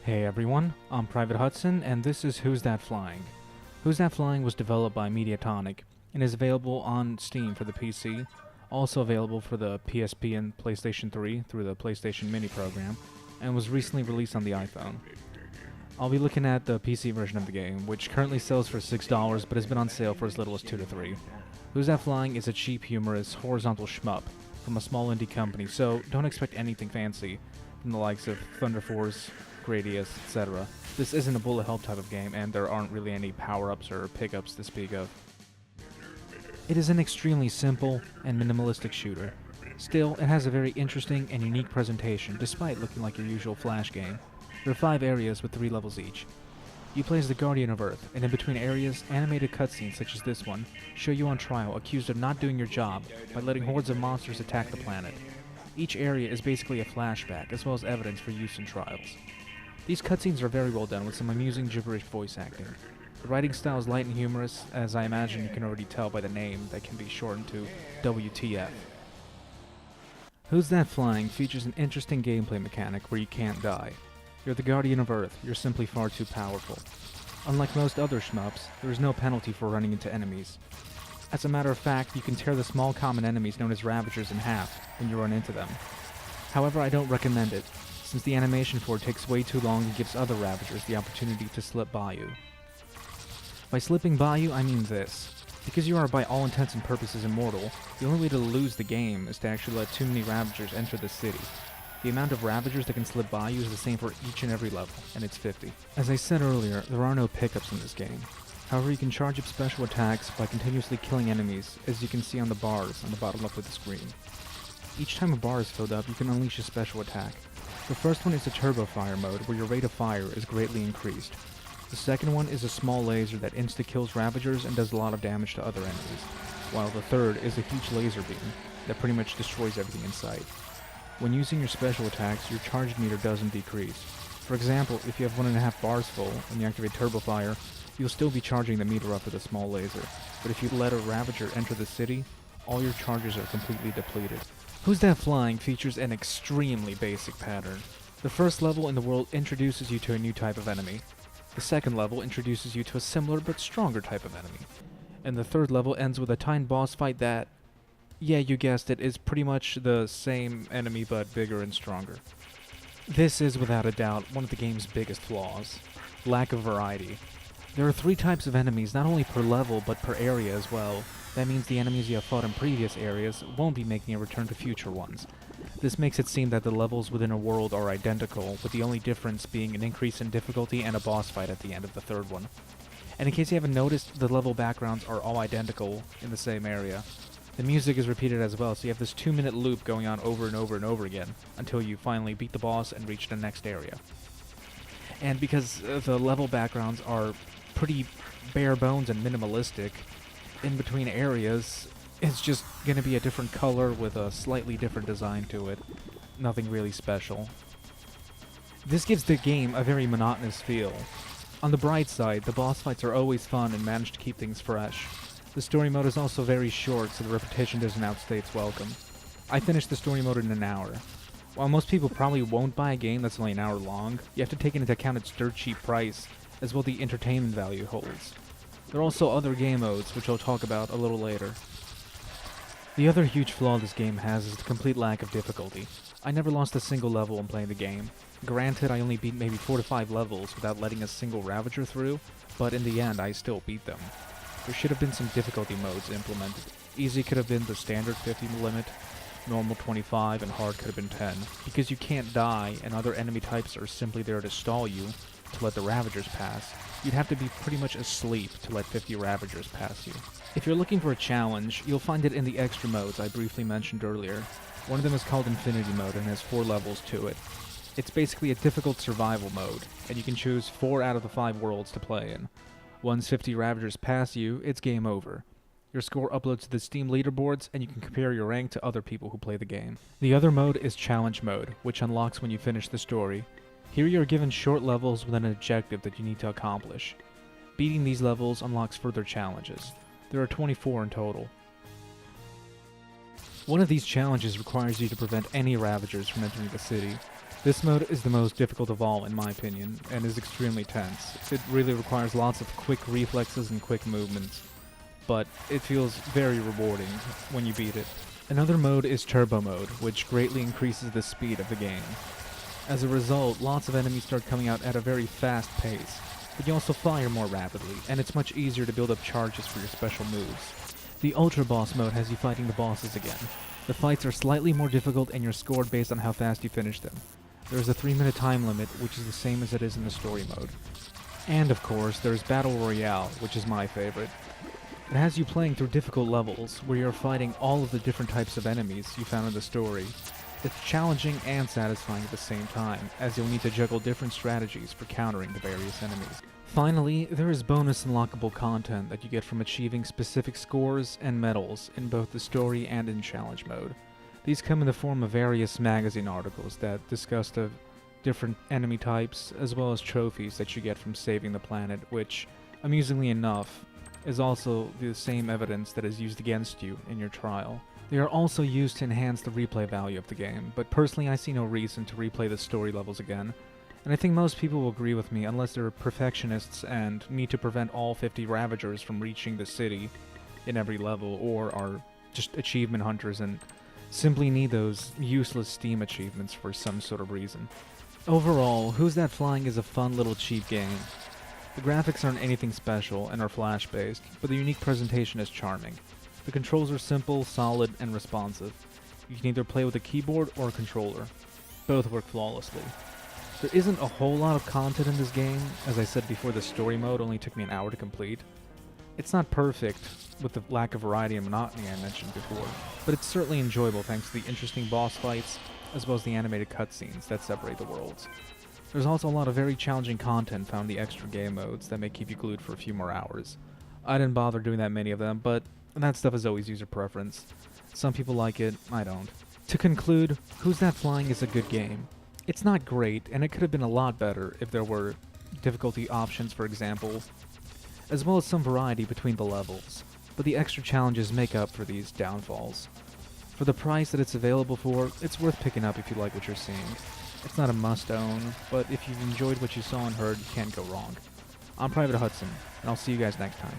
Hey everyone, I'm PvtHudson, and this is Who's That Flying? Who's That Flying was developed by Mediatonic and is available on Steam for the PC, also available for the PSP and PlayStation 3 through the PlayStation Mini program, and was recently released on the iPhone. I'll be looking at the PC version of the game, which currently sells for $6 but has been on sale for as little as $2 to $3. Who's That Flying is a cheap, humorous, horizontal shmup from a small indie company, so don't expect anything fancy from the likes of Thunder Force, Gradius, etc. This isn't a bullet hell type of game, and there aren't really any power-ups or pickups to speak of. It is an extremely simple and minimalistic shooter. Still, it has a very interesting and unique presentation, despite looking like your usual Flash game. There are 5 areas with 3 levels each. You play as the Guardian of Earth, and in between areas, animated cutscenes such as this one show you on trial accused of not doing your job by letting hordes of monsters attack the planet. Each area is basically a flashback, as well as evidence for use in trials. These cutscenes are very well done, with some amusing gibberish voice acting. The writing style is light and humorous, as I imagine you can already tell by the name that can be shortened to WTF. Who's That Flying features an interesting gameplay mechanic where you can't die. You're the Guardian of Earth, you're simply far too powerful. Unlike most other shmups, there is no penalty for running into enemies. As a matter of fact, you can tear the small common enemies known as Ravagers in half when you run into them. However, I don't recommend it, since the animation for it takes way too long and gives other Ravagers the opportunity to slip by you. By slipping by you, I mean this. Because you are by all intents and purposes immortal, the only way to lose the game is to actually let too many Ravagers enter the city. The amount of Ravagers that can slip by you is the same for each and every level, and it's 50. As I said earlier, there are no pickups in this game. However, you can charge up special attacks by continuously killing enemies, as you can see on the bars on the bottom left of the screen. Each time a bar is filled up, you can unleash a special attack. The first one is the Turbo Fire mode, where your rate of fire is greatly increased. The second one is a small laser that insta-kills Ravagers and does a lot of damage to other enemies, while the third is a huge laser beam that pretty much destroys everything in sight. When using your special attacks, your charge meter doesn't decrease. For example, if you have 1.5 bars full and you activate Turbo Fire, you'll still be charging the meter up with a small laser, but if you let a Ravager enter the city, all your charges are completely depleted. Who's That Flying features an extremely basic pattern. The first level in the world introduces you to a new type of enemy. The second level introduces you to a similar but stronger type of enemy. And the third level ends with a timed boss fight that, yeah, you guessed it, is pretty much the same enemy but bigger and stronger. This is without a doubt one of the game's biggest flaws: lack of variety. There are 3 types of enemies, not only per level but per area as well. That means the enemies you have fought in previous areas won't be making a return to future ones. This makes it seem that the levels within a world are identical, with the only difference being an increase in difficulty and a boss fight at the end of the third one. And in case you haven't noticed, the level backgrounds are all identical in the same area. The music is repeated as well, so you have this 2-minute loop going on over and over and over again, until you finally beat the boss and reach the next area. And because the level backgrounds are pretty bare bones and minimalistic, in between areas, it's just going to be a different color with a slightly different design to it. Nothing really special. This gives the game a very monotonous feel. On the bright side, the boss fights are always fun and manage to keep things fresh. The story mode is also very short, so the repetition doesn't outstay its welcome. I finished the story mode in an hour. While most people probably won't buy a game that's only an hour long, you have to take into account its dirt cheap price, as well the entertainment value it holds. There are also other game modes, which I'll talk about a little later. The other huge flaw this game has is the complete lack of difficulty. I never lost a single level when playing the game. Granted, I only beat maybe 4 to 5 levels without letting a single Ravager through, but in the end I still beat them. There should have been some difficulty modes implemented. Easy could have been the standard 50 limit, normal 25, and hard could have been 10. Because you can't die and other enemy types are simply there to stall you to let the Ravagers pass, you'd have to be pretty much asleep to let 50 Ravagers pass you. If you're looking for a challenge, you'll find it in the extra modes I briefly mentioned earlier. One of them is called Infinity Mode and has 4 levels to it. It's basically a difficult survival mode, and you can choose 4 out of the 5 worlds to play in. Once 50 Ravagers pass you, it's game over. Your score uploads to the Steam leaderboards, and you can compare your rank to other people who play the game. The other mode is Challenge Mode, which unlocks when you finish the story. Here you are given short levels with an objective that you need to accomplish. Beating these levels unlocks further challenges. There are 24 in total. One of these challenges requires you to prevent any Ravagers from entering the city. This mode is the most difficult of all in my opinion, and is extremely tense. It really requires lots of quick reflexes and quick movements, but it feels very rewarding when you beat it. Another mode is Turbo Mode, which greatly increases the speed of the game. As a result, lots of enemies start coming out at a very fast pace, but you also fire more rapidly, and it's much easier to build up charges for your special moves. The Ultra Boss mode has you fighting the bosses again. The fights are slightly more difficult and you're scored based on how fast you finish them. There is a 3-minute time limit, which is the same as it is in the story mode. And of course, there's Battle Royale, which is my favorite. It has you playing through difficult levels, where you're fighting all of the different types of enemies you found in the story. It's challenging and satisfying at the same time, as you'll need to juggle different strategies for countering the various enemies. Finally, there is bonus unlockable content that you get from achieving specific scores and medals in both the story and in challenge mode. These come in the form of various magazine articles that discuss the different enemy types, as well as trophies that you get from saving the planet, which, amusingly enough, is also the same evidence that is used against you in your trial. They are also used to enhance the replay value of the game, but personally I see no reason to replay the story levels again. And I think most people will agree with me unless they're perfectionists and need to prevent all 50 Ravagers from reaching the city in every level, or are just achievement hunters and simply need those useless Steam achievements for some sort of reason. Overall, Who's That Flying is a fun little cheap game. The graphics aren't anything special and are flash-based, but the unique presentation is charming. The controls are simple, solid, and responsive. You can either play with a keyboard or a controller. Both work flawlessly. There isn't a whole lot of content in this game. As I said before, the story mode only took me an hour to complete. It's not perfect, with the lack of variety and monotony I mentioned before, but it's certainly enjoyable thanks to the interesting boss fights, as well as the animated cutscenes that separate the worlds. There's also a lot of very challenging content found in the extra game modes that may keep you glued for a few more hours. I didn't bother doing that many of them, but that stuff is always user preference. Some people like it, I don't. To conclude, Who's That Flying is a good game. It's not great, and it could have been a lot better if there were difficulty options, for example, as well as some variety between the levels, but the extra challenges make up for these downfalls. For the price that it's available for, it's worth picking up if you like what you're seeing. It's not a must-own, but if you've enjoyed what you saw and heard, you can't go wrong. I'm PvtHudson, and I'll see you guys next time.